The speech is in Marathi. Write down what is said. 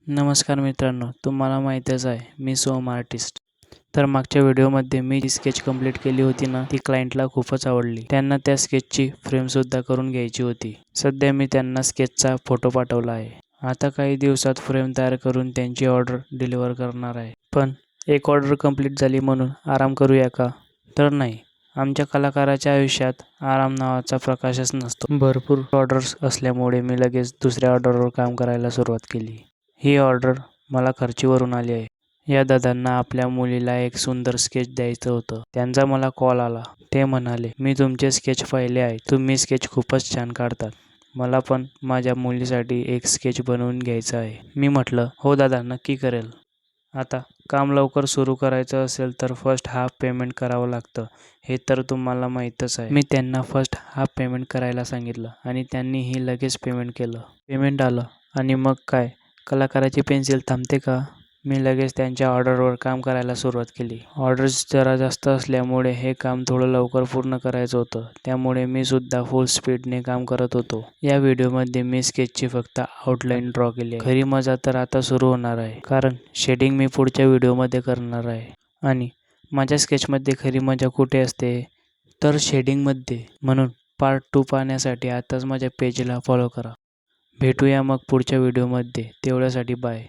नमस्कार मित्रांनो, तुम्हाला माहीतच आहे मी सोम आर्टिस्ट. तर मागच्या व्हिडिओमध्ये मी जी स्केच कंप्लीट केली होती ना, ती क्लायंटला खूपच आवडली. त्यांना त्या स्केचची फ्रेमसुद्धा करून घ्यायची होती. सध्या मी त्यांना स्केचचा फोटो पाठवला आहे. आता काही दिवसात फ्रेम तयार करून त्यांची ऑर्डर डिलिव्हर करणार आहे. पण एक ऑर्डर कंप्लीट झाली म्हणून आराम करूया का? तर नाही. आमच्या कलाकाराच्या आयुष्यात आराम नावाचा प्रकाशच नसतो. भरपूर ऑर्डर्स असल्यामुळे मी लगेच दुसऱ्या ऑर्डरवर काम करायला सुरुवात केली. ही ऑर्डर मला खर्चीवरून आली आहे. या दादांना आपल्या मुलीला एक सुंदर स्केच द्यायचं होतं. त्यांचा मला कॉल आला. ते म्हणाले, मी तुमचे स्केच पाहिले आहे. तुम्ही स्केच खूपच छान काढतात. मला पण माझ्या मुलीसाठी एक स्केच बनवून घ्यायचं आहे. मी म्हटलं, हो दादा, नक्की करेल. आता काम लवकर सुरू करायचं असेल तर फर्स्ट हाफ पेमेंट करावं लागतं, हे तर तुम्हाला माहीतच आहे. मी त्यांना फर्स्ट हाफ पेमेंट करायला सांगितलं आणि त्यांनीही लगेच पेमेंट केलं. पेमेंट आलं आणि मग काय, कलाकाराची पेन्सिल थांबते का? मी लगेच त्यांच्या ऑर्डरवर काम करायला सुरुवात केली. ऑर्डर्स जरा जास्त असल्यामुळे हे काम थोडं लवकर पूर्ण करायचं होतं. त्यामुळे मी सुद्धा फुल स्पीडने काम करत होतो. या व्हिडिओमध्ये मी स्केचची फक्त आउटलाईन ड्रॉ केली आहे. खरी मजा तर आता सुरू होणार आहे, कारण शेडिंग मी पुढच्या व्हिडिओमध्ये करणार आहे. आणि माझ्या स्केचमध्ये खरी मजा कुठे असते? तर शेडिंगमध्ये. म्हणून पार्ट 2 पाहण्यासाठी आताच माझ्या पेजला फॉलो करा. भेटूया मग पुढच्या व्हिडिओमध्ये. तेवढ्यासाठी बाय.